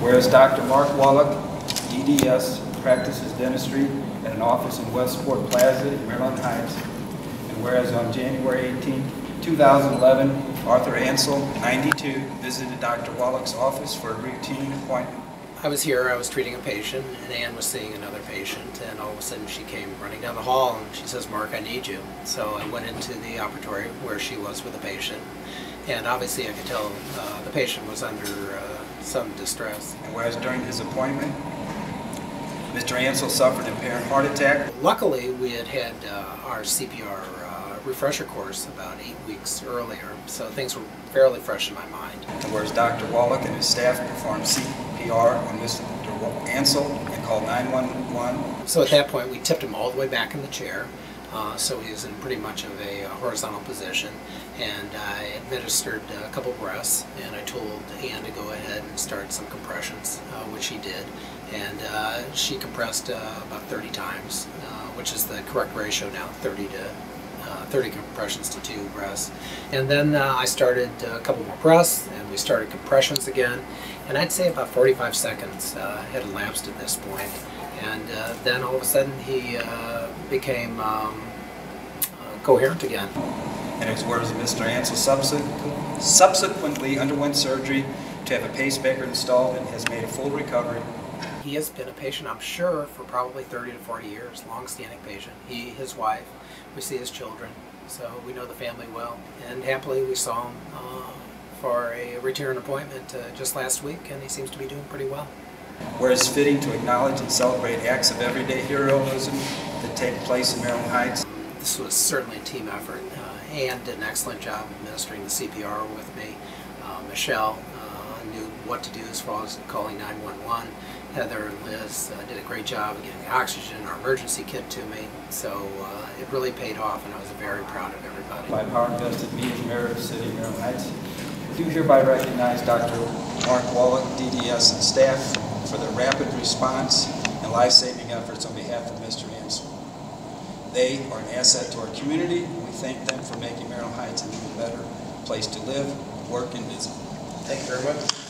Whereas Dr. Mark Wallach, EDS, practices dentistry at an office in Westport Plaza in Maryland Heights. And whereas on January 18, 2011, Arthur Ansel, 92, visited Dr. Wallach's office for a routine appointment. I was here, I was treating a patient, and Ann was seeing another patient, and all of a sudden she came running down the hall and she says, "Mark, I need you." So I went into the operatory where she was with the patient, and obviously I could tell the patient was under some distress. And whereas during his appointment, Mr. Ansel suffered an apparent heart attack. Luckily, we had had our CPR refresher course about 8 weeks earlier, so things were fairly fresh in my mind. And whereas Dr. Wallach and his staff performed CPR on Mr. Ansel and called 911. So at that point, we tipped him all the way back in the chair, so he was in pretty much of a horizontal position, and I administered a couple breaths, and I told Ann to go ahead and start some compressions, which she did, and she compressed about 30 times, which is the correct ratio now, 30 compressions to 2 breaths. And then I started a couple more breaths, and we started compressions again, and I'd say about 45 seconds had elapsed at this point. And then all of a sudden he became coherent again. And it was whereas Mr. Ansel subsequently underwent surgery to have a pacemaker installed and has made a full recovery. He has been a patient, I'm sure, for probably 30 to 40 years, long-standing patient. He, his wife, we see his children, so we know the family well. And happily we saw him for a return appointment just last week, and he seems to be doing pretty well. Whereas fitting to acknowledge and celebrate acts of everyday heroism that take place in Maryland Heights. This was certainly a team effort. Ann did an excellent job administering the CPR with me. Michelle knew what to do as far as calling 911. Heather and Liz did a great job of getting the oxygen, our emergency kit to me. So it really paid off, and I was very proud of everybody. By power invested me as mayor of the city of Maryland Heights, I do hereby recognize Dr. Mark Wallach, DDS, and staff for their rapid response and life-saving efforts on behalf of Mr. Ansel. They are an asset to our community, and we thank them for making Maryland Heights an even better place to live, work, and visit. Thank you very much.